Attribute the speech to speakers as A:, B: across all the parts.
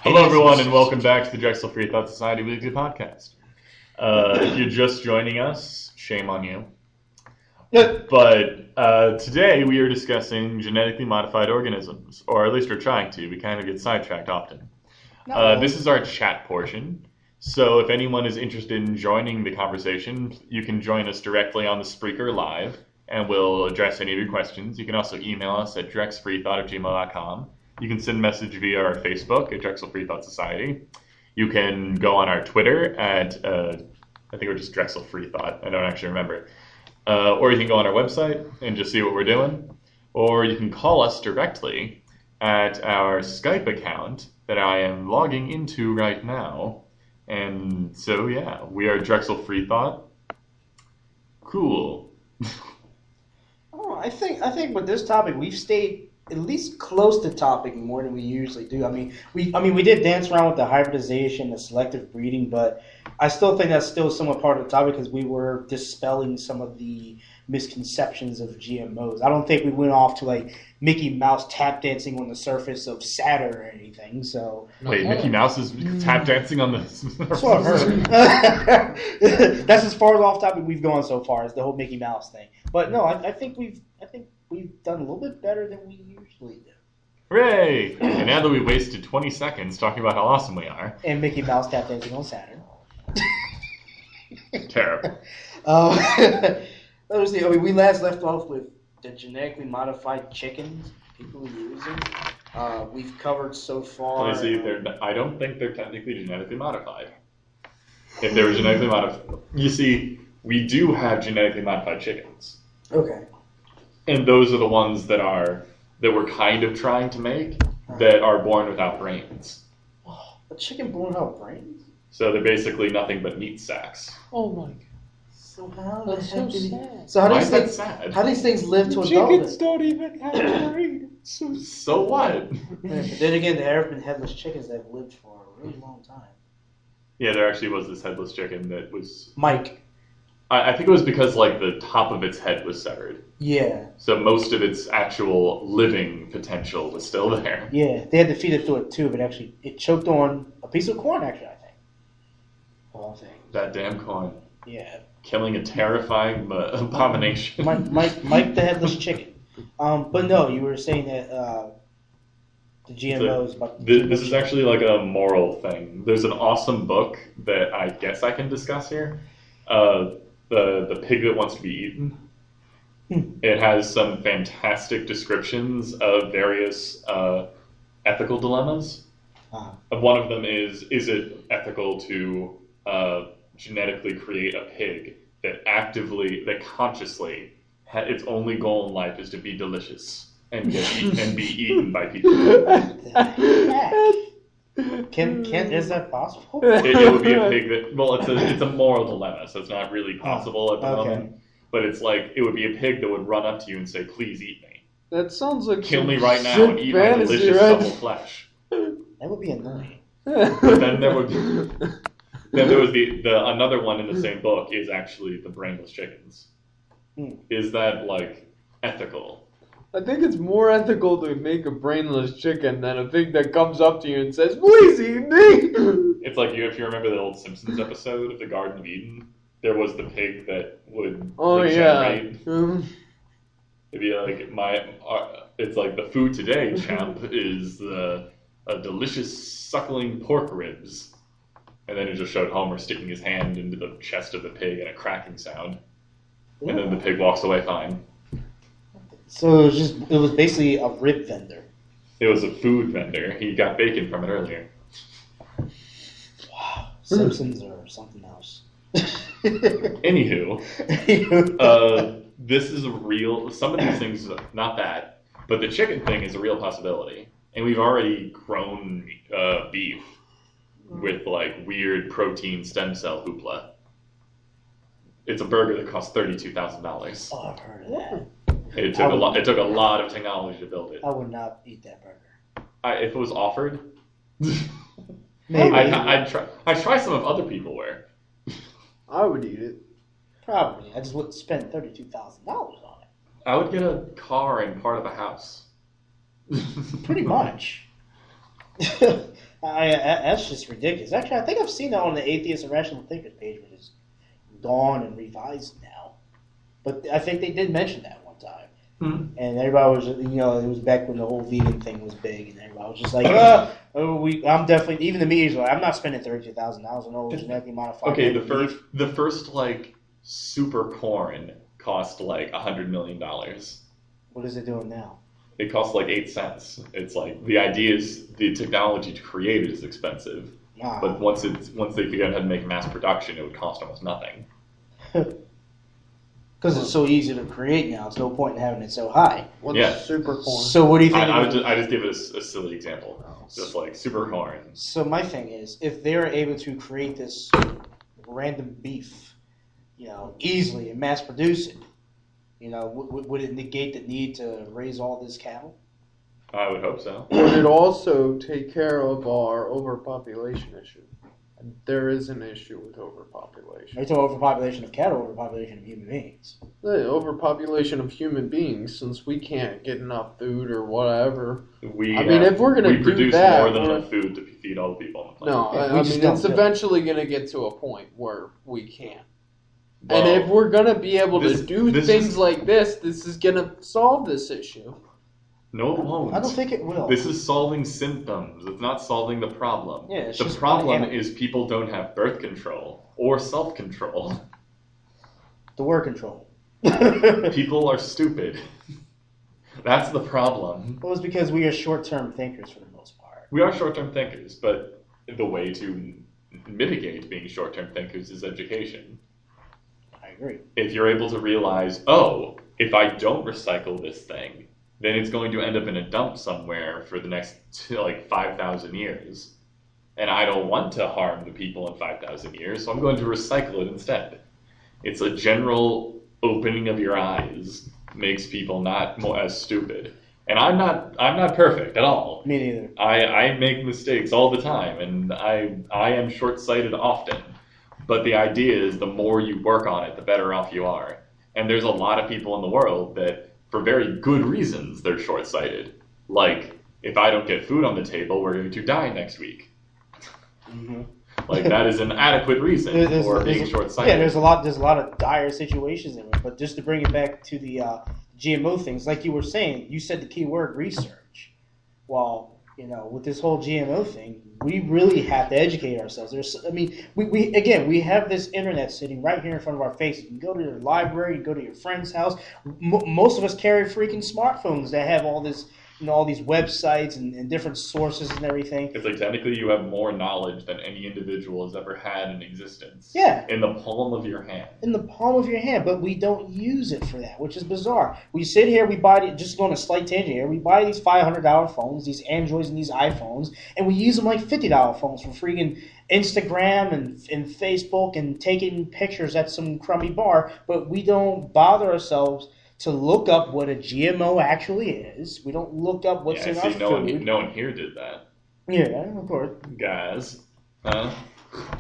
A: Hello, everyone, and welcome back to the Drexel Free Thought Society Weekly Podcast. If you're just joining us, shame on you. But today we are discussing genetically modified organisms, or at least we're trying to. We kind of get sidetracked often. This is our chat portion, so if anyone is interested in joining the conversation, you can join us directly on the Spreaker Live, and we'll address any of your questions. You can also email us at drexfreethought@gmail.com. You can send a message via our Facebook at Drexel Free Thought Society. You can go on our Twitter at, I think we're just Drexel Free Thought. I don't actually remember. Or you can go on our website and just see what we're doing. Or you can call us directly at our Skype account that I am logging into right now. And so, yeah, we are Drexel Free Thought. Cool.
B: I think with this topic, we've stayed at least close to topic more than we usually do. We did dance around with the hybridization, the selective breeding, but I still think that's still somewhat part of the topic because we were dispelling some of the misconceptions of GMOs. I don't think we went off to like Mickey Mouse tap dancing on the surface of Saturn or anything. So
A: wait, Mickey Mouse is tap dancing on the
B: That's what I've heard. That's as far as off topic we've gone so far, is the whole Mickey Mouse thing. But no, I think we've done a little bit better than we usually do.
A: Hooray! And now that we wasted 20 seconds talking about how awesome we are.
B: And Mickey Mouse tap dancing on Saturn.
A: Terrible.
B: Let me see. We last left off with the genetically modified chickens people are using. We've covered so far.
A: Let me see. I don't think they're technically genetically modified. If they were genetically modified, you see, we do have genetically modified chickens.
B: Okay.
A: And those are the ones that we're kind of trying to make that are born without brains.
B: A chicken born without brains?
A: So they're basically nothing but meat sacks.
C: Oh my god.
B: So how
C: That's so sad.
B: So
A: Why is that sad?
B: How do these things live to adulthood?
C: Chickens don't even have brains.
A: So what?
B: Then again, there have been headless chickens that have lived for a really long time.
A: Yeah, there actually was this headless chicken that was...
B: Mike.
A: I think it was because like the top of its head was severed.
B: Yeah.
A: So most of its actual living potential was still there.
B: Yeah, they had to feed it through a tube, and it choked on a piece of corn, actually, I think. Whole thing.
A: That damn corn.
B: Yeah. Killing
A: a terrifying abomination.
B: Mike the headless chicken. But no, you were saying that the GMOs...
A: This is actually like a moral thing. There's an awesome book that I guess I can discuss here. The Pig That Wants to Be Eaten. It has some fantastic descriptions of various ethical dilemmas. One of them is it ethical to genetically create a pig that consciously, its only goal in life is to be delicious and be eaten by people?
B: Is that possible?
A: It would be a pig that, well, it's a moral dilemma, so it's not really possible at the moment. But it's like, it would be a pig that would run up to you and say, please eat me.
C: That sounds like
A: kill me right now and eat my delicious supple flesh.
B: That would be annoying.
A: But then there would be... Then there was the another one in the same book is actually the brainless chickens. Is that, like, ethical?
C: I think it's more ethical to make a brainless chicken than a pig that comes up to you and says, please eat me!
A: It's like, if you remember the old Simpsons episode of the Garden of Eden, there was the pig that would regenerate.
C: Yeah.
A: It'd be like, it's like, the food today, champ, is a delicious suckling pork ribs. And then it just showed Homer sticking his hand into the chest of the pig and a cracking sound. Yeah. And then the pig walks away fine.
B: So it was basically a rib vendor.
A: It was a food vendor. He got bacon from it earlier.
B: Wow. Simpsons or something else.
A: Anywho, this is a real... Some of these things, not that, but the chicken thing is a real possibility. And we've already grown beef with like weird protein stem cell hoopla. It's a burger that costs $32,000.
B: Oh, I've heard of that.
A: It took a lot of technology to build it.
B: I would not eat that burger.
A: If it was offered,
B: maybe.
A: I'd try some of other people were.
C: I would eat it.
B: Probably. I just wouldn't spend $32,000 on it.
A: I would get a car and part of a house.
B: Pretty much. That's just ridiculous. Actually, I think I've seen that on the Atheist and Rational Thinkers page, which is gone and revised now. But I think they did mention that one time.
A: Hmm.
B: And everybody was, it was back when the whole vegan thing was big, and everybody was just like, I'm definitely, even the media's like, I'm not spending $32,000 on all genetically modified.
A: Okay, the first like super corn cost like $100 million.
B: What is it doing now?
A: It costs like 8 cents. It's like the idea is the technology to create it is expensive, but once they figure out how to make mass production, it would cost almost nothing.
B: Because it's so easy to create now, there's no point in having it so high.
C: What's super corn?
B: So what do you think?
A: I just give it a silly example, just like super corn.
B: So my thing is, if they're able to create this random beef, easily and mass produce it, would it negate the need to raise all this cattle?
A: I would hope so.
C: Would it also take care of our overpopulation issue? There is an issue with overpopulation.
B: Are you talking overpopulation of cattle or overpopulation of human beings?
C: The overpopulation of human beings, since we can't get enough food or whatever.
A: If we're going to
C: produce
A: more than enough food to feed all the people on the planet.
C: No, it's eventually going to get to a point where we can't. Well, and if we're going to be able to do things like this is going to solve this issue.
A: No, it won't.
B: I don't think it will.
A: This is solving symptoms. It's not solving the problem.
B: Yeah,
A: the problem is people don't have birth control or self-control.
B: The word control.
A: People are stupid. That's the problem.
B: Well, it's because we are short-term thinkers for the most part.
A: We are short-term thinkers, but the way to mitigate being short-term thinkers is education.
B: I agree.
A: If you're able to realize, if I don't recycle this thing, then it's going to end up in a dump somewhere for the next 5,000 years. And I don't want to harm the people in 5,000 years, so I'm going to recycle it instead. It's a general opening of your eyes, makes people not as stupid. And I'm not perfect at all.
B: Me neither.
A: I make mistakes all the time, and I am short-sighted often. But the idea is the more you work on it, the better off you are. And there's a lot of people in the world that, for very good reasons, they're short-sighted. Like, if I don't get food on the table, we're going to die next week.
B: Mm-hmm.
A: That is an adequate reason for being short-sighted.
B: Yeah, there's a lot of dire situations in it. But just to bring it back to the GMO things, like you were saying, you said the key word research. Well, with this whole GMO thing, we really have to educate ourselves. We have this internet sitting right here in front of our faces. You can go to your library, you go to your friend's house. Most of us carry freaking smartphones that have all this, all these websites and different sources and everything.
A: It's like technically you have more knowledge than any individual has ever had in existence.
B: Yeah.
A: In the palm of your hand.
B: In the palm of your hand, but we don't use it for that, which is bizarre. We sit here, we buy, just going on a slight tangent here, we buy these $500 phones, these Androids and these iPhones, and we use them like $50 phones for freaking Instagram and Facebook and taking pictures at some crummy bar, but we don't bother ourselves to look up what a GMO actually is. We don't look up what's in our food.
A: No one here did that.
B: Yeah, of course.
A: Guys.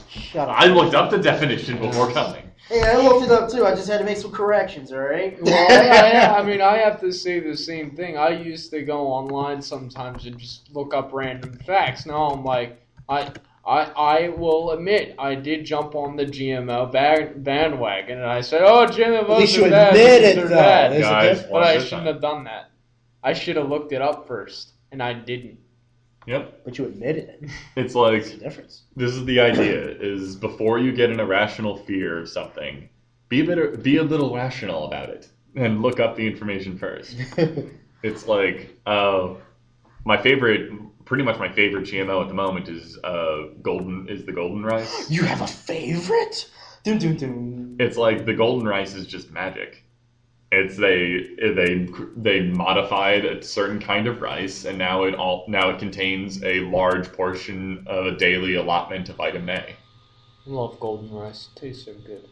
B: Shut up.
A: I looked up the definition before coming.
B: Hey, I looked it up too. I just had to make some corrections, all right?
C: Well, I have to say the same thing. I used to go online sometimes and just look up random facts. Now I'm like, I will admit, I did jump on the GMO bandwagon, and I said, GMOs are bad. They're bad.
A: Guys,
C: but I shouldn't have done that. I should have looked it up first, and I didn't.
A: Yep.
B: But you admitted it.
A: It's like,
B: What's the difference?
A: This is the idea, is before you get an irrational fear of something, be a little rational about it, and look up the information first. It's like, pretty much my favorite GMO at the moment is the golden rice.
B: You have a favorite? Dun, dun, dun.
A: It's like the golden rice is just magic. It's they modified a certain kind of rice, and now it contains a large portion of a daily allotment of vitamin A.
C: I love golden rice. It tastes so good.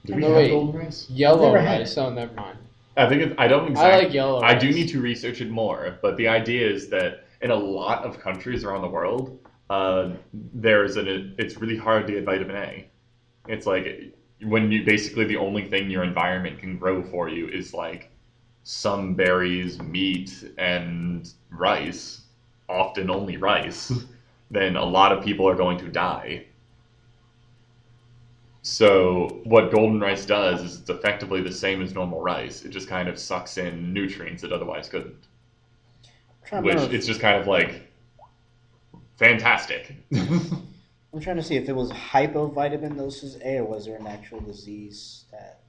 A: Do we have golden rice?
C: Yellow rice. Oh, never mind.
A: I think I
C: like yellow rice.
A: I do need to research it more, but the idea is that in a lot of countries around the world, it's really hard to get vitamin A. It's like when you basically the only thing your environment can grow for you is like some berries, meat, and rice, often only rice. then a lot of people are going to die. So what golden rice does is it's effectively the same as normal rice. It just kind of sucks in nutrients it otherwise couldn't. Which it's just kind of like fantastic.
B: I'm trying to see if it was hypovitaminoses A, or was there an actual disease that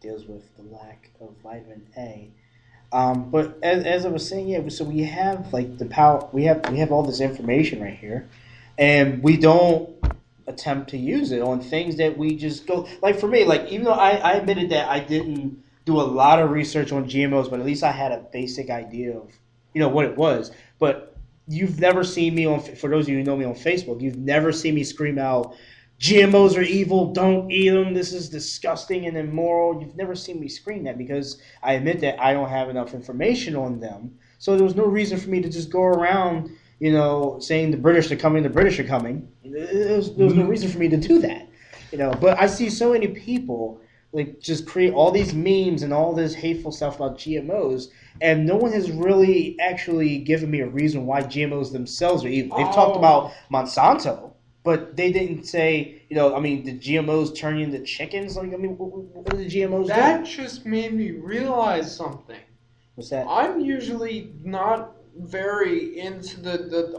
B: deals with the lack of vitamin A. But as I was saying, yeah, so we have like the power. We have all this information right here, and we don't attempt to use it on things that we just go like. For me, like even though I admitted that I didn't do a lot of research on GMOs, but at least I had a basic idea of what it was. But you've never seen me for those of you who know me on Facebook, you've never seen me scream out, GMOs are evil, don't eat them, this is disgusting and immoral. You've never seen me scream that because I admit that I don't have enough information on them. So there was no reason for me to just go around, saying the British are coming, There was no reason for me to do that. But I see so many people like just create all these memes and all this hateful stuff about GMOs, and no one has really actually given me a reason why GMOs themselves are evil. They've talked about Monsanto, but they didn't say, did GMOs turn you into chickens? Like, what do the GMOs do?
C: That just made me realize something.
B: What's that?
C: I'm usually not very into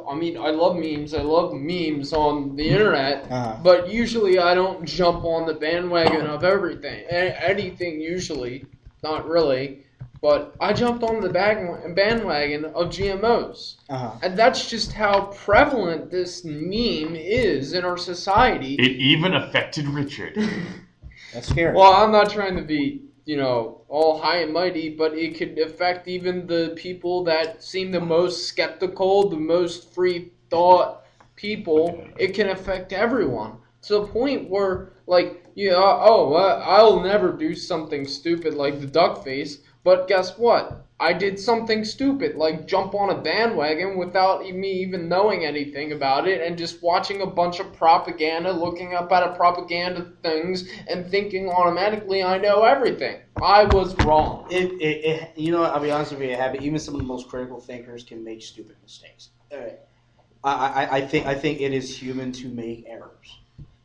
C: I love memes. I love memes on the internet, but usually I don't jump on the bandwagon of everything. Anything usually, not really. But I jumped on the bandwagon of GMOs. And that's just how prevalent this meme is in our society.
A: It even affected Richard.
B: That's scary.
C: Well, I'm not trying to be, all high and mighty, but it could affect even the people that seem the most skeptical, the most free thought people. It can affect everyone. To the point where, I'll never do something stupid like the duck face. But guess what? I did something stupid, like jump on a bandwagon without me even knowing anything about it and just watching a bunch of propaganda, looking up at propaganda things, and thinking automatically I know everything. I was wrong.
B: I'll be honest with you, even some of the most critical thinkers can make stupid mistakes. I think it is human to make errors.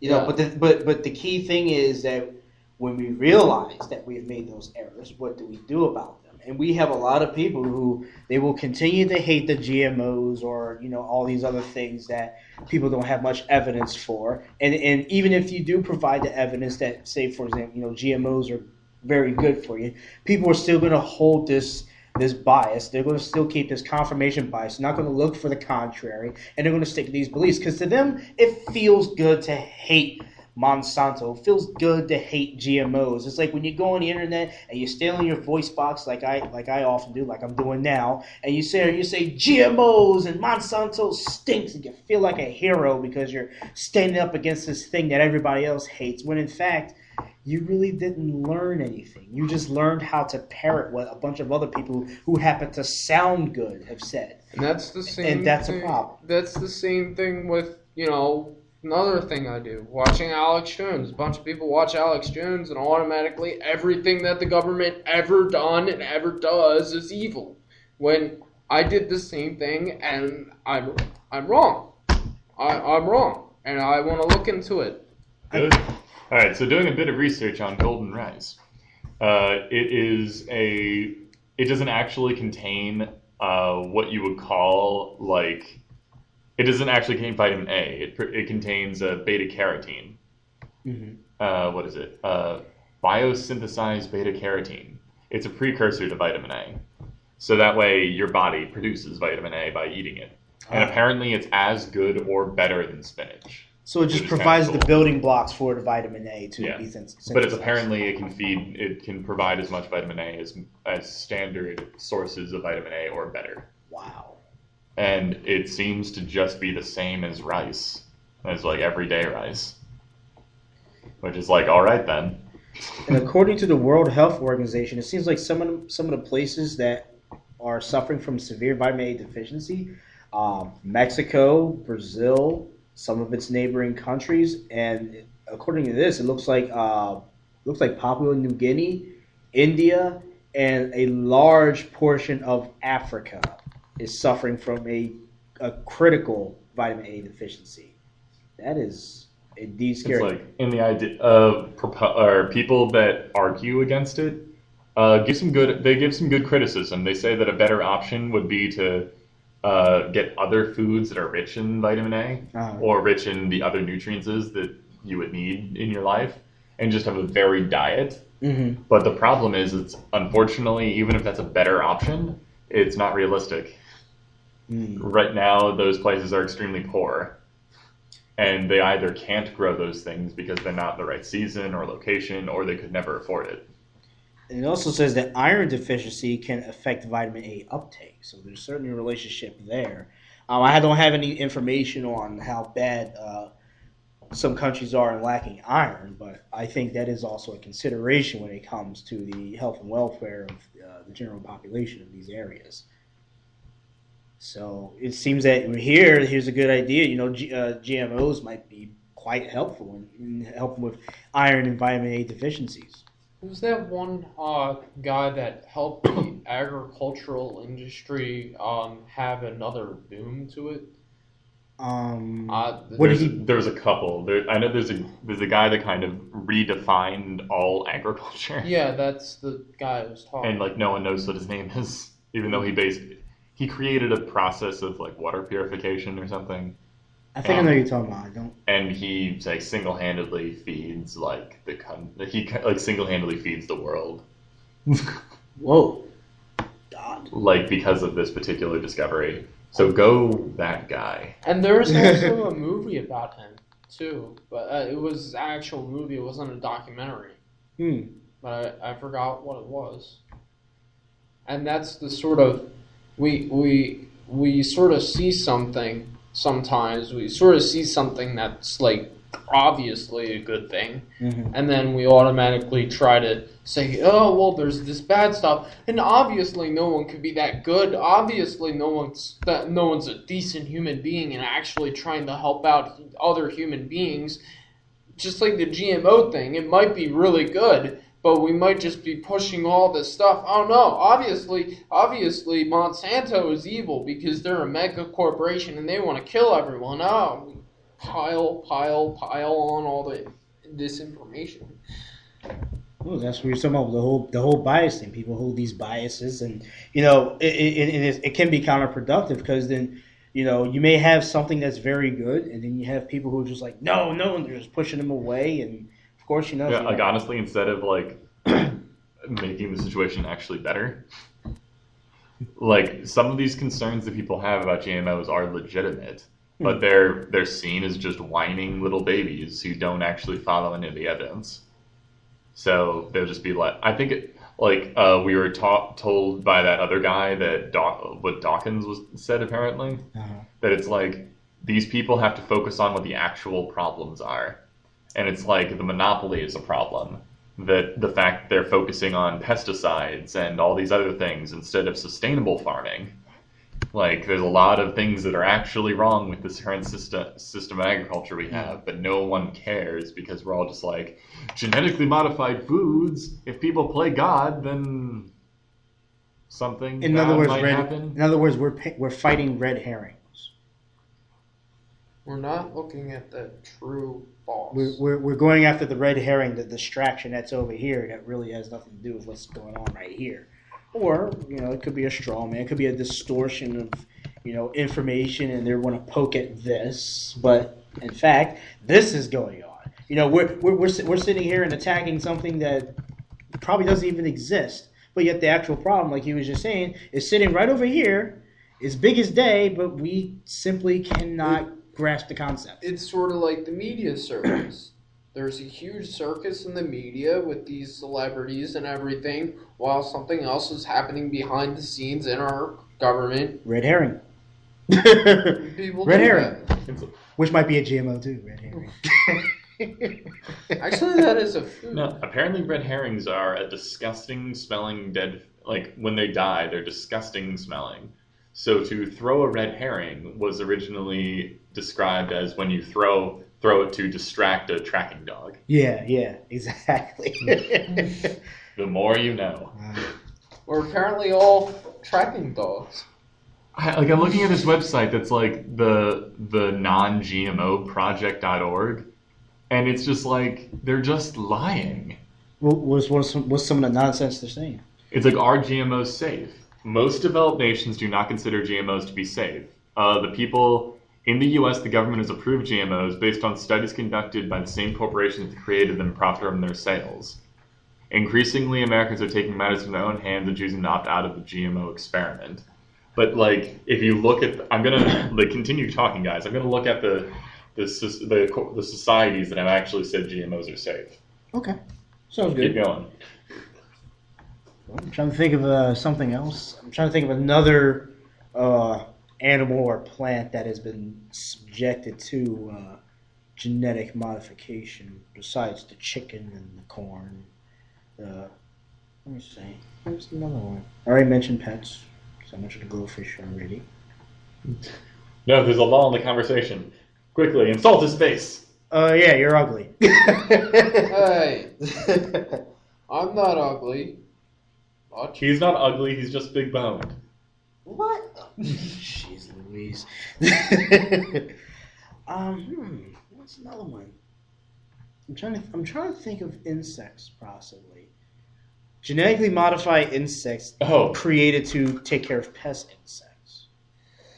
B: But the key thing is that when we realize that we've made those errors, what do we do about them? And we have a lot of people who they will continue to hate the GMOs or all these other things that people don't have much evidence for. And even if you do provide the evidence that, say for example, GMOs are very good for you, people are still going to hold this bias. They're going to still keep this confirmation bias. They're not going to look for the contrary, and they're going to stick to these beliefs because to them it feels good to hate Monsanto. It feels good to hate GMOs. It's like when you go on the internet and you stay on your voice box like I often do, like I'm doing now, and you say GMOs and Monsanto stinks, and you feel like a hero because you're standing up against this thing that everybody else hates, when in fact you really didn't learn anything. You just learned how to parrot what a bunch of other people who happen to sound good have said.
C: And that's the same
B: And that's a problem.
C: That's the same thing with, another thing I do, watching Alex Jones. A bunch of people watch Alex Jones, and automatically everything that the government ever done and ever does is evil. When I did the same thing, and I'm wrong. I'm wrong, and I want to look into it.
A: Good. All right. So doing a bit of research on golden rice, it doesn't actually contain what you would call It doesn't actually contain vitamin A. It contains beta-carotene. Mm-hmm. What is it? Biosynthesized beta-carotene. It's a precursor to vitamin A. So that way your body produces vitamin A by eating it. And apparently it's as good or better than spinach.
B: So it just provides the building blocks for the vitamin A to be synthesized.
A: But it's apparently it can provide as much vitamin A as standard sources of vitamin A or better.
B: Wow.
A: And it seems to just be the same as rice, as everyday rice. Which is all right then.
B: And according to the World Health Organization, it seems like some of the places that are suffering from severe vitamin A deficiency, Mexico, Brazil, some of its neighboring countries, and according to this, it looks like Papua New Guinea, India, and a large portion of Africa is suffering from a critical vitamin A deficiency. That is indeed scary.
A: It's like in the idea of people that argue against it, give some good criticism. They say that a better option would be to get other foods that are rich in vitamin A or rich in the other nutrients that you would need in your life, and just have a varied diet.
B: Mm-hmm.
A: But the problem is, it's unfortunately, even if that's a better option, it's not realistic. Right now, those places are extremely poor, and they either can't grow those things because they're not the right season or location, or they could never afford it.
B: And it also says that iron deficiency can affect vitamin A uptake, so there's certainly a relationship there. I don't have any information on how bad some countries are in lacking iron, but I think that is also a consideration when it comes to the health and welfare of the general population of these areas. So it seems that here's a good idea. GMOs might be quite helpful in helping with iron and vitamin A deficiencies.
C: Was that one guy that helped the agricultural industry have another boom to it?
A: There's a couple. I know there's a guy that kind of redefined all agriculture.
C: Yeah, that's the guy who was talking.
A: And no one knows what his name is, even though he created a process of water purification or something.
B: I think I know what you're talking about. I don't.
A: And he single-handedly feeds single-handedly feeds the world.
B: Whoa, God!
A: Because of this particular discovery. So go that guy.
C: And there's also a movie about him too, but it was an actual movie. It wasn't a documentary. But I forgot what it was. And that's the sort of we sort of see something. Sometimes we sort of see something that's obviously a good thing, and then we automatically try to say, oh, well, there's this bad stuff, and obviously no one could be that good. Obviously no one's a decent human being and actually trying to help out other human beings. Just like the GMO thing, it might be really good, but we might just be pushing all this stuff. Oh no, obviously Monsanto is evil because they're a mega corporation and they want to kill everyone. Oh, pile on all this information.
B: Oh, that's what you're talking about, the whole bias thing. People hold these biases, and it can be counterproductive because then you may have something that's very good, and then you have people who are just no, and they're just pushing them away, and of course
A: honestly, instead of making the situation actually better, some of these concerns that people have about GMOs are legitimate. But they're seen as just whining little babies who don't actually follow any of the evidence. So they'll just be I think we were told by that other guy that what Dawkins said apparently, that it's these people have to focus on what the actual problems are. And it's the monopoly is a problem. That the fact they're focusing on pesticides and all these other things instead of sustainable farming. There's a lot of things that are actually wrong with this current system of agriculture we have, but no one cares because we're all just genetically modified foods. If people play God, then something might happen.
B: In other words, we're fighting red herrings.
C: We're not looking at the true boss.
B: We're going after the red herring, the distraction that's over here that really has nothing to do with what's going on right here. Or, it could be a straw man. It could be a distortion of, information, and they want to poke at this. But, in fact, this is going on. We're sitting here and attacking something that probably doesn't even exist. But yet the actual problem, like he was just saying, is sitting right over here, as big as day, but we simply cannot grasp the concept.
C: It's sort of like the media circus. There's a huge circus in the media with these celebrities and everything, while something else is happening behind the scenes in our government.
B: Red herring.
C: People
B: red herring. Which might be a GMO too, red herring.
C: Actually, that is a food.
A: No, apparently red herrings are a disgusting smelling dead... when they die, they're disgusting smelling. So to throw a red herring was originally described as when you throw it to distract a tracking dog.
B: Yeah, exactly.
A: The more you know.
C: We're apparently all tracking dogs.
A: I'm looking at this website that's like the non-GMO project.org, and it's just like they're just lying.
B: What's some of the nonsense they're saying?
A: It's like, are GMOs safe? Most developed nations do not consider GMOs to be safe. The people in the U.S., the government has approved GMOs based on studies conducted by the same corporations that created them and profit from their sales. Increasingly, Americans are taking matters in their own hands and choosing to opt out of the GMO experiment. But like, if you look at, I'm gonna continue talking, guys. I'm gonna look at the societies that have actually said GMOs are safe.
B: Okay, sounds good.
A: Keep going.
B: I'm trying to think of something else. I'm trying to think of another animal or plant that has been subjected to genetic modification besides the chicken and the corn. Let me see. There's another one. I already mentioned pets. So I mentioned the glowfish already.
A: No, there's a lull in the conversation. Quickly, insult his face.
B: Yeah, you're ugly.
C: Hey, I'm not ugly.
A: He's not ugly, he's just big boned.
B: What? Jeez Louise. What's another one? I'm trying to think of insects, possibly. Genetically modified insects created to take care of pest insects.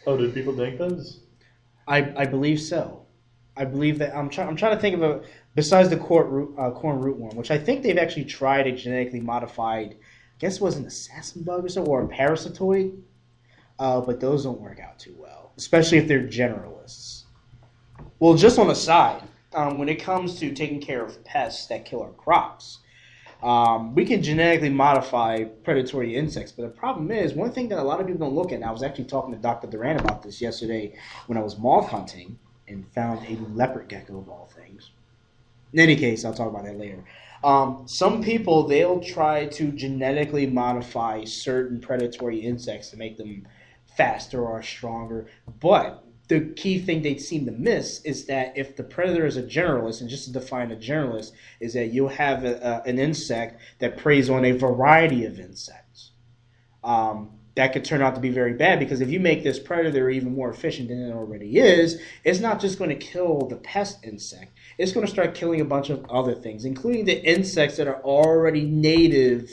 A: Oh, did people think those?
B: I believe so. I believe that I'm trying to think of besides the corn rootworm, which I think they've actually tried a genetically modified. I guess it was an assassin bug or so, or a parasitoid. But those don't work out too well, especially if they're generalists. Well, just on the side, when it comes to taking care of pests that kill our crops, we can genetically modify predatory insects. But the problem is, one thing that a lot of people don't look at, and I was actually talking to Dr. Duran about this yesterday when I was moth hunting and found a leopard gecko of all things. In any case, I'll talk about that later. Some people, they'll try to genetically modify certain predatory insects to make them faster or stronger. But the key thing they seem to miss is that if the predator is a generalist, and just to define a generalist, is that you'll have an insect that preys on a variety of insects. That could turn out to be very bad, because if you make this predator even more efficient than it already is, it's not just going to kill the pest insect. It's going to start killing a bunch of other things, including the insects that are already native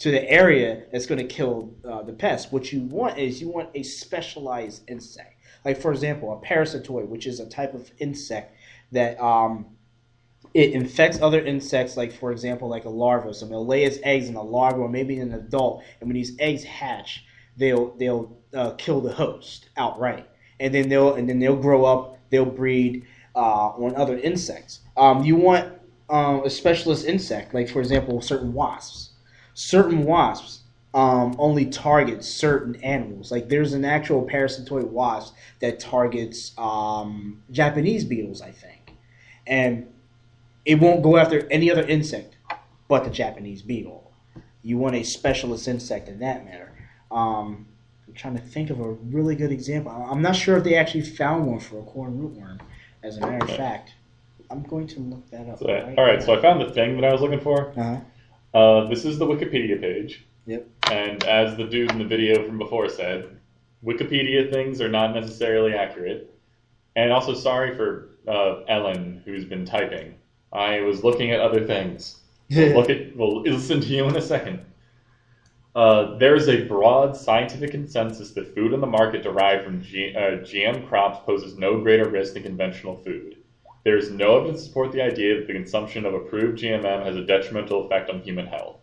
B: to the area that's going to kill the pest. What you want is a specialized insect. Like, for example, a parasitoid, which is a type of insect that it infects other insects, like, for example, like a larva. So it'll lay its eggs in a larva or maybe in an adult, and when these eggs hatch, they'll kill the host outright. And then they'll grow up, they'll breed on other insects. You want a specialist insect, like, for example, certain wasps. Certain wasps only target certain animals. Like, there's an actual parasitoid wasp that targets Japanese beetles, I think. And it won't go after any other insect but the Japanese beetle. You want a specialist insect in that matter. I'm trying to think of a really good example. I'm not sure if they actually found one for a corn rootworm, as a matter of fact. I'm going to look that up.
A: So I found the thing that I was looking for.
B: Uh-huh.
A: This is the Wikipedia page.
B: Yep.
A: And as the dude in the video from before said, Wikipedia things are not necessarily accurate. And also, sorry for Ellen, who's been typing. I was looking at other things. We'll listen to you in a second. There is a broad scientific consensus that food on the market derived from GM crops poses no greater risk than conventional food. There is no evidence to support the idea that the consumption of approved GMM has a detrimental effect on human health.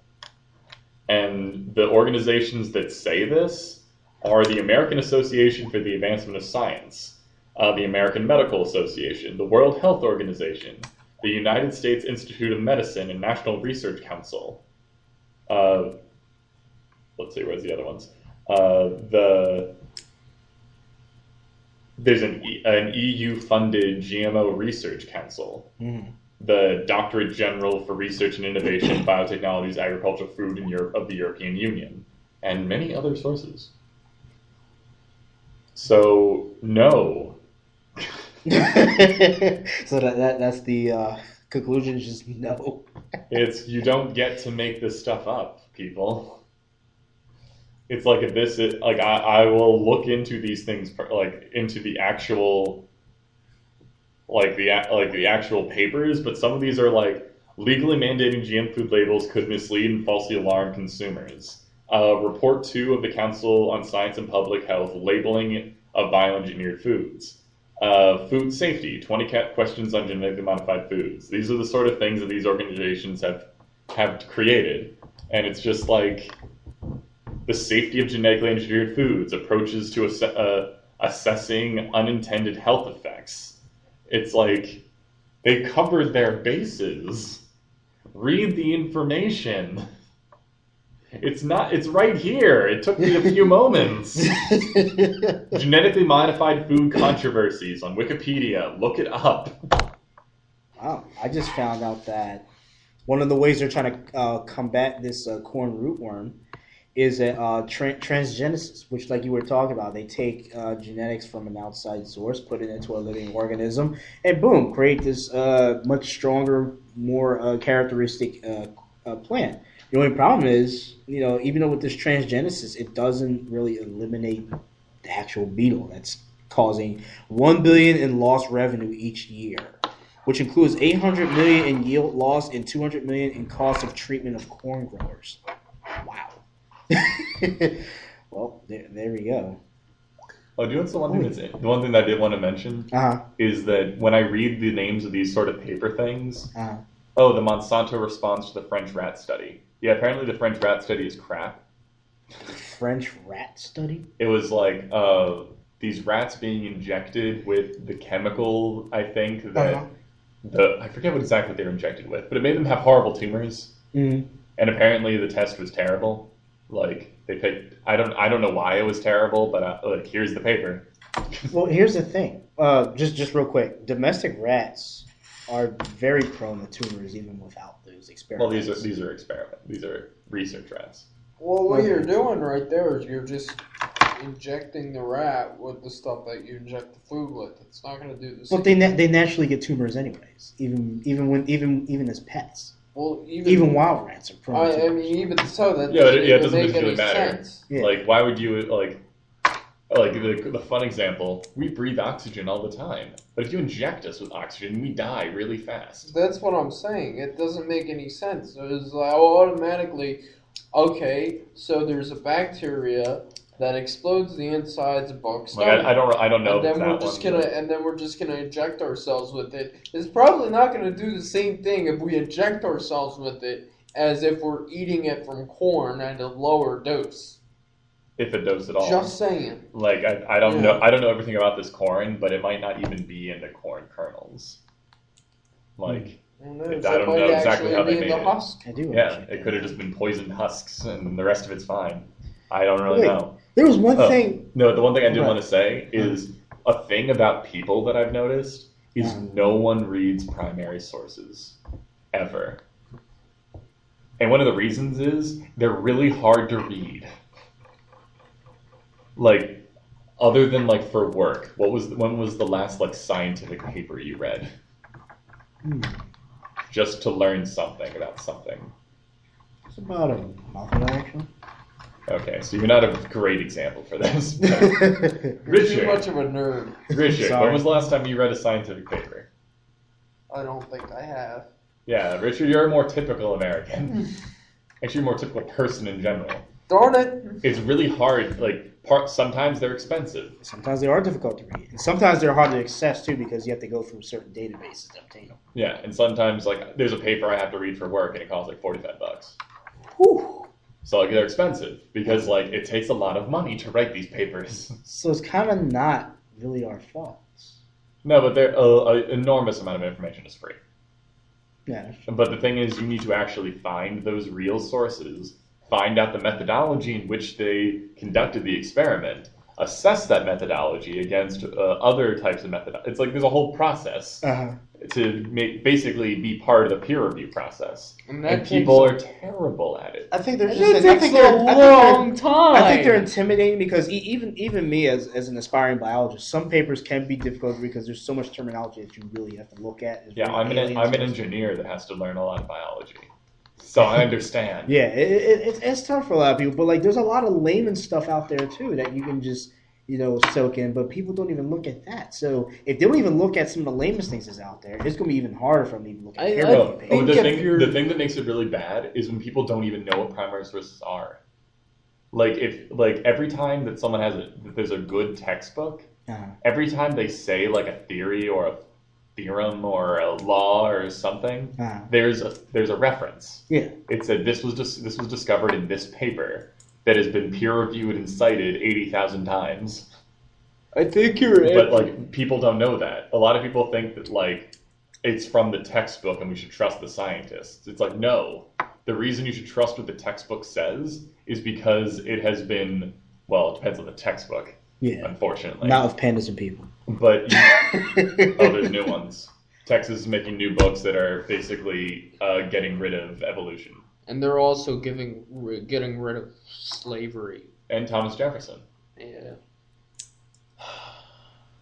A: And the organizations that say this are the American Association for the Advancement of Science, the American Medical Association, the World Health Organization, the United States Institute of Medicine and National Research Council. Let's see, where's the other ones? There's an EU-funded GMO Research Council, the Directorate General for Research and Innovation, Biotechnologies, Agriculture, Food of the European Union, and many other sources. So, no.
B: So that's the conclusion, just no.
A: You don't get to make this stuff up, people. it's like if this is, like I will look into these things like into the actual the actual papers, but some of these are like legally mandating GM food labels could mislead and falsely alarm consumers. Report 2 of the Council on Science and Public Health, labeling of bioengineered foods. Food safety, 20 questions on genetically modified foods. These are the sort of things that these organizations have created. And it's just like the safety of genetically engineered foods, approaches to assessing unintended health effects. It's like they covered their bases. Read the information. It's right here. It took me a few moments. Genetically modified food controversies on Wikipedia. Look it up.
B: Wow. I just found out that one of the ways they're trying to combat this corn rootworm is transgenesis, which, like you were talking about, they take genetics from an outside source, put it into a living organism, and boom, create this much stronger, more characteristic plant. The only problem is, even though with this transgenesis, it doesn't really eliminate the actual beetle that's causing $1 billion in lost revenue each year, which includes $800 million in yield loss and $200 million in cost of treatment of corn growers. Wow. Well, there we go.
A: Oh, do you know what's the one thing that I did want to mention is that when I read the names of these sort of paper things, the Monsanto response to the French rat study. Yeah, apparently the French rat study is crap.
B: French rat study?
A: It was like these rats being injected with the chemical, I think, that I forget exactly what they were injected with, but it made them have horrible tumors. Mm-hmm. And apparently the test was terrible. Like they picked, I don't know why it was terrible, but here's the paper.
B: Well, here's the thing. Just real quick, domestic rats are very prone to tumors even without those experiments.
A: Well, these are experiments. These are research rats.
C: Well, what you're doing right there is you're just injecting the rat with the stuff that you inject the food with. It's not going to do the same.
B: Well, they naturally get tumors anyways, even as pets.
C: Well,
B: even wild rats are prone to tumors.
C: I mean, even so, that
A: it doesn't really matter.
C: Sense.
A: Yeah. Like, why would you the fun example? We breathe oxygen all the time, but if you inject us with oxygen, we die really fast.
C: That's what I'm saying. It doesn't make any sense. It's like automatically, okay, so there's a bacteria that explodes the insides of bugs.
A: Like, I don't know.
C: And then we're just gonna inject ourselves with it. It's probably not gonna do the same thing if we inject ourselves with it as if we're eating it from corn at a lower dose.
A: If it does at all.
C: Just saying.
A: Like I don't know. I don't know everything about this corn, but it might not even be in the corn kernels. Like I don't know exactly how they made it.
C: Husk.
A: It could have just been poisoned husks, and the rest of it's fine. I don't really know.
B: There was one thing.
A: No, the one thing I did want to say is a thing about people that I've noticed is no one reads primary sources ever, and one of the reasons is they're really hard to read. Like, other than like for work, when was the last like scientific paper you read? Just to learn something about something.
B: It's about a month ago, actually.
A: Okay, so you're not a great example for this.
C: Richard, too much of a nerd.
A: Richard, when was the last time you read a scientific paper?
C: I don't think I have.
A: Yeah, Richard, you're a more typical American. Actually, a more typical person in general.
C: Darn it!
A: It's really hard. Like, sometimes they're expensive.
B: Sometimes they are difficult to read. And sometimes they're hard to access, too, because you have to go through certain databases to obtain them.
A: Yeah, and sometimes, like, there's a paper I have to read for work, and it costs, like, $45.
B: Whew. So,
A: like, they're expensive, because, like, it takes a lot of money to write these papers.
B: So it's kind of not really our fault.
A: No, but an enormous amount of information is free.
B: Yeah.
A: But the thing is, you need to actually find those real sources, find out the methodology in which they conducted the experiment, assess that methodology against other types of methodology. It's like there's a whole process to basically be part of the peer review process. And people are terrible at it.
B: I think they're
C: just a long time.
B: I think they're intimidating because even me as an aspiring biologist, some papers can be difficult because there's so much terminology that you really have to look at.
A: Yeah, I'm an engineer that has to learn a lot of biology. So I understand.
B: Yeah, it's tough for a lot of people, but like there's a lot of layman stuff out there too that you can just soak in, but people don't even look at that. So if they don't even look at some of the lamest things that's out there, it's going to be even harder for them to even look at
A: the thing that makes it really bad is when people don't even know what primary sources are. Like every time that someone that there's a good textbook, every time they say like a theory or a theorem or a law or something, there's a reference.
B: Yeah,
A: it said this was discovered in this paper that has been peer reviewed and cited 80,000 times.
C: I think you're.
A: But like people don't know that. A lot of people think that like it's from the textbook and we should trust the scientists. It's like no. The reason you should trust what the textbook says is because it has been it depends on the textbook.
B: Yeah,
A: unfortunately.
B: Not with pandas and people.
A: But there's new ones. Texas is making new books that are basically getting rid of evolution.
C: And they're also getting rid of slavery.
A: And Thomas Jefferson.
C: Yeah.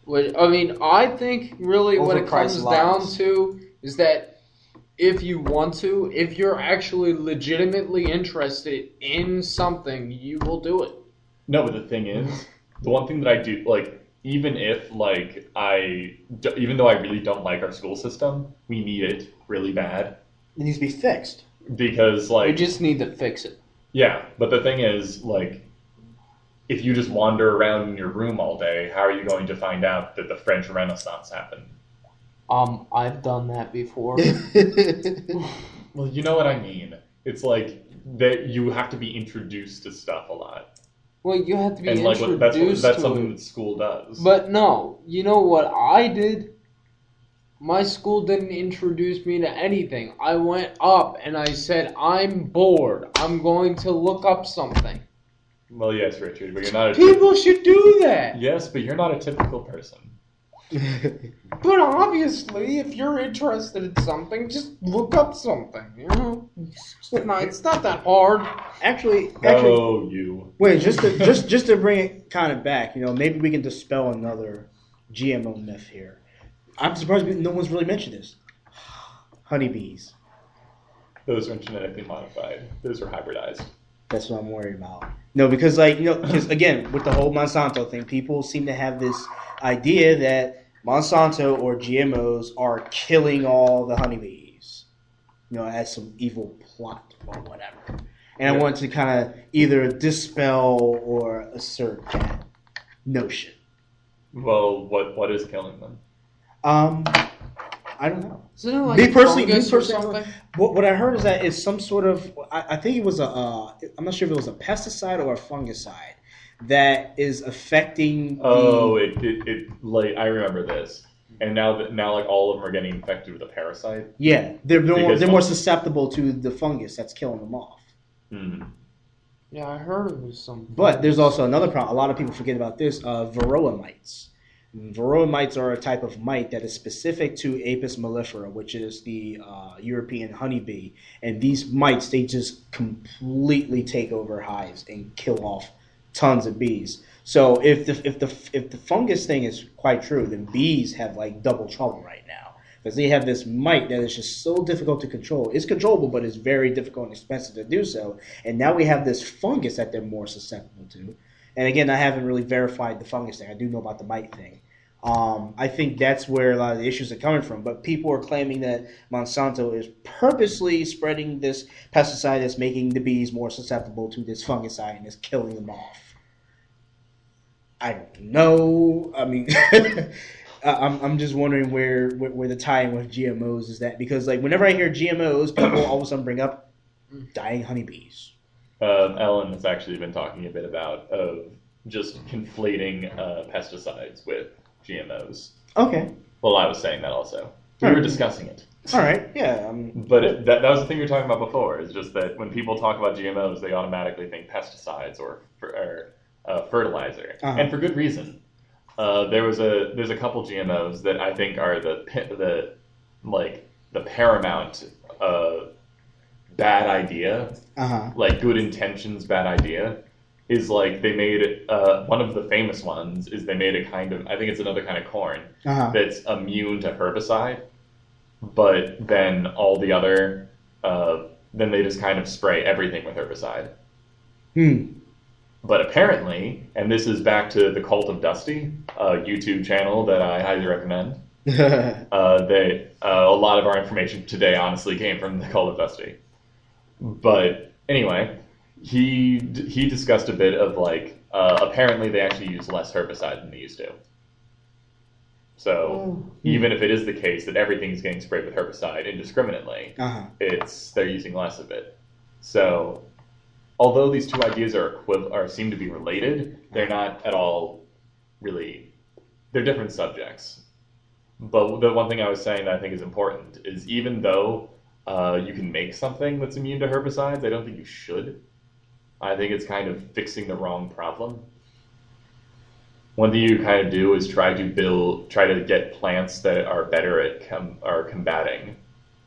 C: I think really what it comes down to is that if you're actually legitimately interested in something, you will do it.
A: No, but the thing is, the one thing that I do, like, even though I really don't like our school system, we need it really bad.
B: It needs to be fixed.
A: Because, like...
C: We just need to fix it.
A: Yeah, but the thing is, like, if you just wander around in your room all day, how are you going to find out that the French Renaissance happened?
C: I've done that before.
A: Well, you know what I mean. It's like that you have to be introduced to stuff a lot.
C: Well, you have to be
A: introduced to it. That's something that school does.
C: But no, you know what I did? My school didn't introduce me to anything. I went up and I said, I'm bored. I'm going to look up something.
A: Well, yes, Richard, but you're not a...
C: People should do that!
A: Yes, but you're not a typical person.
C: But obviously, if you're interested in something, just look up something, you know? It's not that hard.
B: Actually,
A: you.
B: Wait, just to bring it kind of back, maybe we can dispel another GMO myth here. I'm surprised no one's really mentioned this. Honeybees.
A: Those aren't genetically modified. Those are hybridized.
B: That's what I'm worried about. No, because because again, with the whole Monsanto thing, people seem to have this idea that Monsanto or GMOs are killing all the honeybees, as some evil plot or whatever. And I want to kind of either dispel or assert that notion.
A: Well, what is killing them?
B: I don't know.
C: Isn't it like
B: me personally,
C: or something?
B: What I heard is that it's some sort of. I think it was I'm not sure if it was a pesticide or a fungicide that is affecting.
A: It like I remember this, and now like all of them are getting infected with a parasite.
B: Yeah, they're more susceptible to the fungus that's killing them off.
A: Hmm.
C: Yeah, I heard it was something.
B: But there's also another problem. A lot of people forget about this. Varroa mites. Varroa mites are a type of mite that is specific to Apis mellifera, which is the European honeybee. And these mites, they just completely take over hives and kill off tons of bees. So if the fungus thing is quite true, then bees have like double trouble right now because they have this mite that is just so difficult to control. It's controllable, but it's very difficult and expensive to do so. And now we have this fungus that they're more susceptible to. And again, I haven't really verified the fungus thing. I do know about the mite thing. I think that's where a lot of the issues are coming from. But people are claiming that Monsanto is purposely spreading this pesticide that's making the bees more susceptible to this fungicide and is killing them off. I don't know. I mean, I'm just wondering where the tie-in with GMOs is that. Because like whenever I hear GMOs, people all of a sudden bring up dying honeybees.
A: Ellen has actually been talking a bit about just conflating pesticides with GMOs.
B: Okay.
A: Well, I was saying that also. We were discussing it.
B: All right. Yeah.
A: But that was the thing you were talking about before. Is just that when people talk about GMOs, they automatically think pesticides or fertilizer, and for good reason. There's a couple GMOs that I think are the paramount bad idea, like good intentions bad idea, is like they made one of the famous ones is they made a kind of, I think it's another kind of corn that's immune to herbicide, but then all the other then they just kind of spray everything with herbicide. But apparently, and this is back to the Cult of Dusty, a YouTube channel that I highly recommend. A lot of our information today honestly came from the Cult of Dusty. But anyway, he discussed a bit of like apparently they actually use less herbicide than they used to. So even if it is the case that everything's getting sprayed with herbicide indiscriminately, they're using less of it. So although these two ideas seem to be related, they're not at all really. They're different subjects. But the one thing I was saying that I think is important is even though you can make something that's immune to herbicides, I don't think you should. I think it's kind of fixing the wrong problem. One thing you kind of do is try to get plants that are better at combating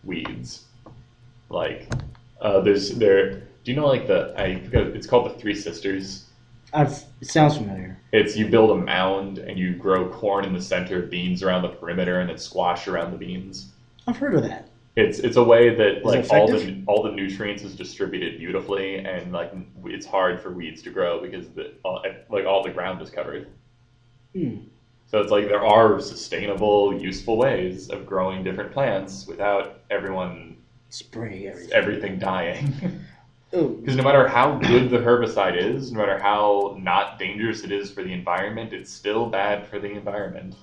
A: weeds. Like do you know like it's called the Three Sisters?
B: It sounds familiar.
A: You build a mound and you grow corn in the center, beans around the perimeter, and then squash around the beans.
B: I've heard of that.
A: It's a way that like all the nutrients is distributed beautifully, and like it's hard for weeds to grow because all the ground is covered. So it's like there are sustainable, useful ways of growing different plants without everyone
B: spraying
A: everything dying. Because no matter how good the herbicide is, no matter how not dangerous it is for the environment, it's still bad for the environment.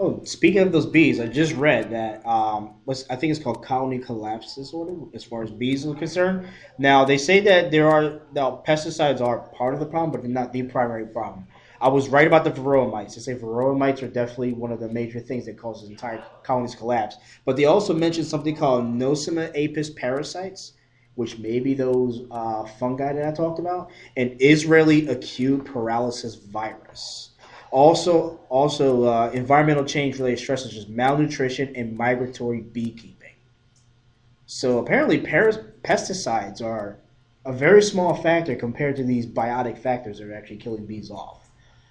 B: Oh, speaking of those bees, I just read that I think it's called colony collapse disorder as far as bees are concerned. Now, they say that pesticides are part of the problem, but they're not the primary problem. I was right about the varroa mites. They say varroa mites are definitely one of the major things that causes entire colonies collapse. But they also mentioned something called Nosema apis parasites, which may be those fungi that I talked about, and Israeli acute paralysis virus. Also, environmental change-related stress such as malnutrition and migratory beekeeping. So apparently pesticides are a very small factor compared to these biotic factors that are actually killing bees off.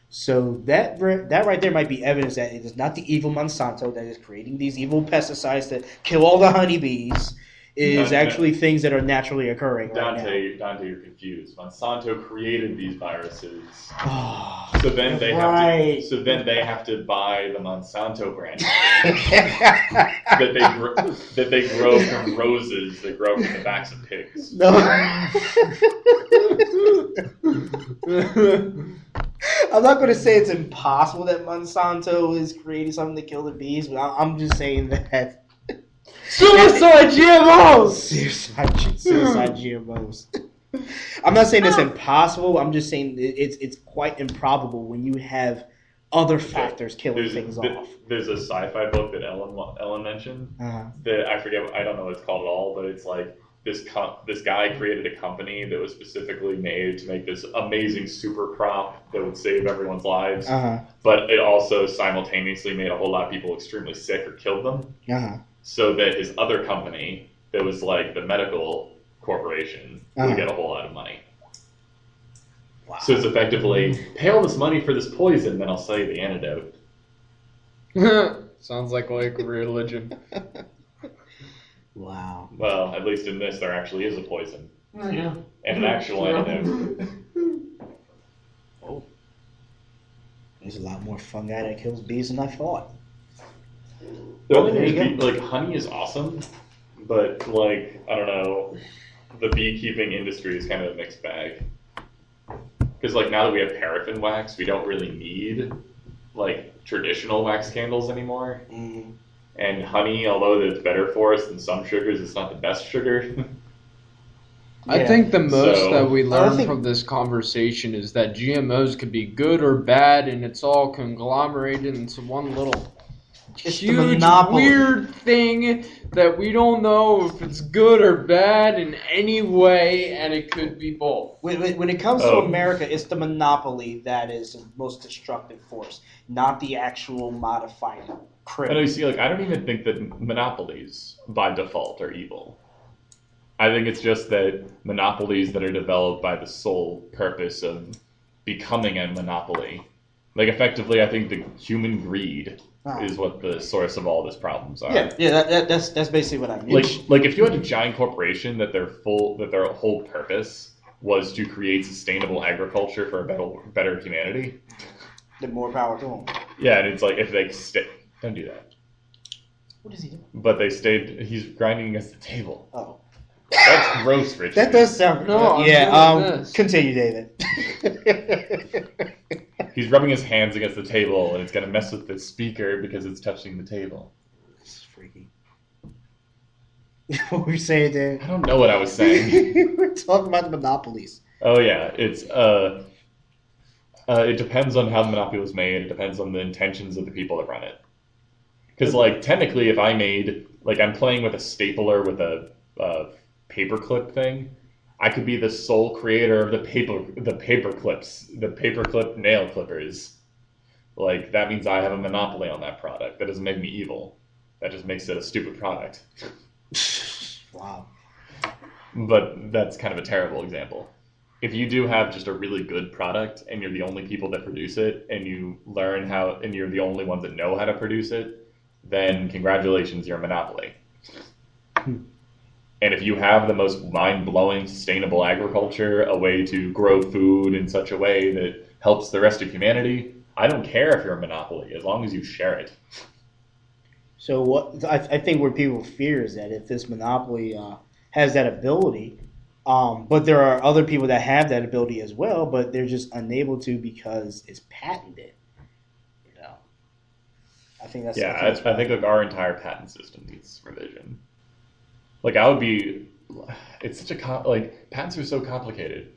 B: So that right there might be evidence that it is not the evil Monsanto that is creating these evil pesticides that kill all the honeybees. Is actually things that are naturally occurring
A: Dante, you're confused. Monsanto created these viruses.
B: So
A: then they have to buy the Monsanto brand that they grow from roses that grow from the backs of pigs.
B: No. I'm not going to say it's impossible that Monsanto is creating something to kill the bees, but I'm just saying that.
C: Suicide GMOs!
B: Suicide GMOs. I'm not saying it's impossible. I'm just saying it's quite improbable when you have other factors killing things off.
A: There's a sci-fi book that Ellen mentioned that I forget. I don't know what it's called at all, but it's like this guy created a company that was specifically made to make this amazing super crop that would save everyone's lives. But it also simultaneously made a whole lot of people extremely sick or killed them. So that his other company, that was like the medical corporation, would get a whole lot of money.
B: Wow.
A: So it's effectively, pay all this money for this poison, then I'll sell you the antidote.
C: Sounds like religion.
B: Wow.
A: Well, at least in this, there actually is a poison. And an actual antidote.
B: Oh. There's a lot more fungi that kills bees than I thought.
A: Like honey is awesome, but like I don't know, the beekeeping industry is kind of a mixed bag. Because like now that we have paraffin wax, we don't really need like traditional wax candles anymore. And honey, although it's better for us than some sugars, it's not the best sugar.
C: I think the most that we learn from this conversation is that GMOs could be good or bad, and it's all conglomerated into one little huge weird thing that we don't know if it's good or bad in any way, and it could be both.
B: When it comes to America, it's the monopoly that is the most destructive force, not the actual modified criminal.
A: I see. Like, I don't even think that monopolies by default are evil. I think it's just that monopolies that are developed by the sole purpose of becoming a monopoly, like effectively, I think the human greed is what the source of all these problems are.
B: That's basically what I mean.
A: Like if you had a giant corporation that their whole purpose was to create sustainable agriculture for a better humanity,
B: the more power to them.
A: Yeah, and it's like if they don't do that.
B: What is he doing?
A: But they stayed. He's grinding against the table.
B: Oh.
A: That's gross, Richard.
B: That does sound...
C: No,
B: continue, David.
A: He's rubbing his hands against the table, and it's going to mess with the speaker because it's touching the table.
B: This is freaky. What were you saying, Dave?
A: I don't know what I was saying.
B: We're talking about the monopolies.
A: Oh, yeah. It's it depends on how the monopoly was made. It depends on the intentions of the people that run it. Because, like, technically, if I made... Like, I'm playing with a stapler with a paperclip thing. I could be the sole creator of the paperclip nail clippers. Like, that means I have a monopoly on that product. That doesn't make me evil. That just makes it a stupid product.
B: Wow.
A: But that's kind of a terrible example. If you do have just a really good product and you're the only people that produce it and you learn how, and you're the only ones that know how to produce it, then congratulations, you're a monopoly. And if you have the most mind-blowing sustainable agriculture, a way to grow food in such a way that helps the rest of humanity, I don't care if you're a monopoly, as long as you share it.
B: So what I think what people fear is that if this monopoly has that ability, but there are other people that have that ability as well, but they're just unable to because it's patented. You know, I think that's
A: I think like our entire patent system needs revision. Like it's such a patents are so complicated.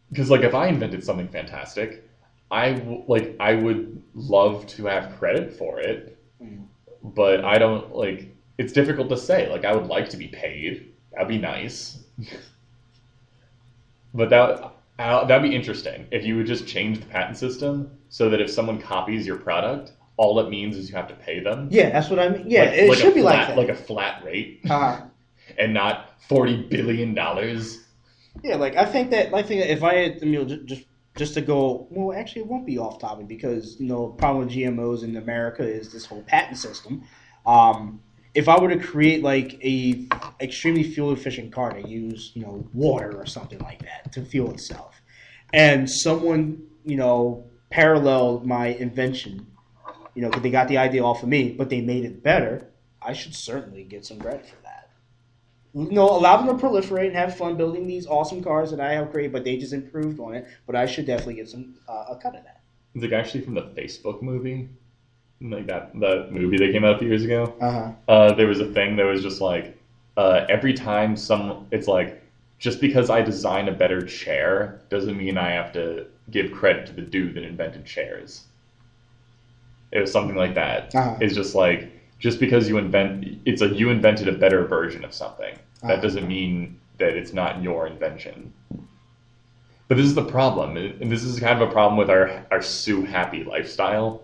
A: Because like if I invented something fantastic, I would love to have credit for it, but I don't like. It's difficult to say. Like I would like to be paid. That'd be nice. But that'd be interesting if you would just change the patent system so that if someone copies your product, all it means is you have to pay them.
B: Yeah, that's what I mean. Yeah, it should be like that.
A: Like a flat rate, and not $40 billion.
B: Yeah, I think that if I had, just to go, well, actually, it won't be off topic because problem with GMOs in America is this whole patent system. If I were to create a extremely fuel efficient car to use water or something like that to fuel itself, and someone paralleled my invention, because they got the idea off of me, but they made it better, I should certainly get some credit for that. Allow them to proliferate and have fun building these awesome cars that I have created, but they just improved on it. But I should definitely get some a cut of that.
A: It's actually from the Facebook movie, the movie that came out a few years ago. There was a thing that was just every time it's just because I design a better chair doesn't mean I have to give credit to the dude that invented chairs. It was something like that. It's just because you invented a better version of something. That doesn't mean that it's not your invention. But this is the problem, and this is kind of a problem with our sue happy lifestyle.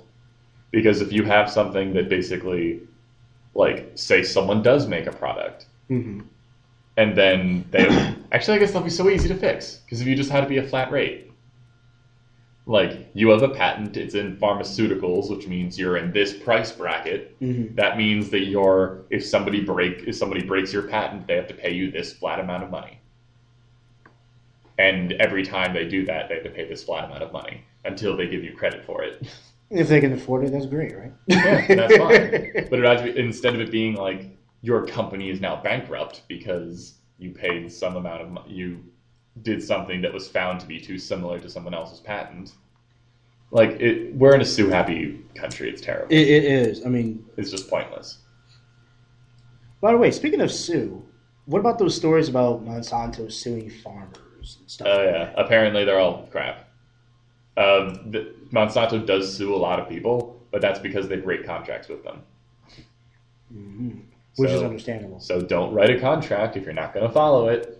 A: Because if you have something that basically, say someone does make a product, and then actually I guess that'll be so easy to fix. Because if you just had to be a flat rate. You have a patent, it's in pharmaceuticals, which means you're in this price bracket. That means that if somebody breaks your patent, they have to pay you this flat amount of money. And every time they do that, they have to pay this flat amount of money until they give you credit for it.
B: If they can afford it, that's great, right?
A: Yeah, that's fine. But it has to be, instead of it being your company is now bankrupt because you paid some amount of money, you did something that was found to be too similar to someone else's patent. We're in a sue-happy country. It's terrible.
B: It is. I mean...
A: It's just pointless. By
B: the way, speaking of sue, what about those stories about Monsanto suing farmers and stuff?
A: Oh, yeah. Apparently they're all crap. Monsanto does sue a lot of people, but that's because they break contracts with them.
B: Which is understandable.
A: So don't write a contract if you're not going to follow it.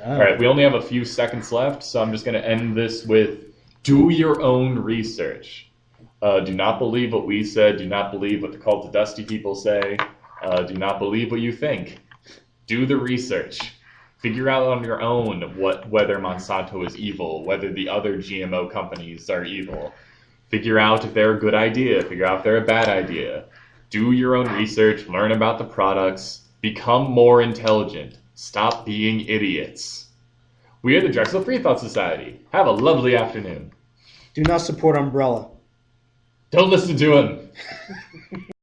B: All
A: right, we only have a few seconds left, so I'm just going to end this with do your own research. Do not believe what we said. Do not believe what the Cult of Dusty people say. Do not believe what you think. Do the research. Figure out on your own whether Monsanto is evil, whether the other GMO companies are evil. Figure out if they're a good idea. Figure out if they're a bad idea. Do your own research. Learn about the products. Become more intelligent. Stop being idiots. We are the Drexel Free Thought Society. Have a lovely afternoon.
B: Do not support Umbrella.
A: Don't listen to him.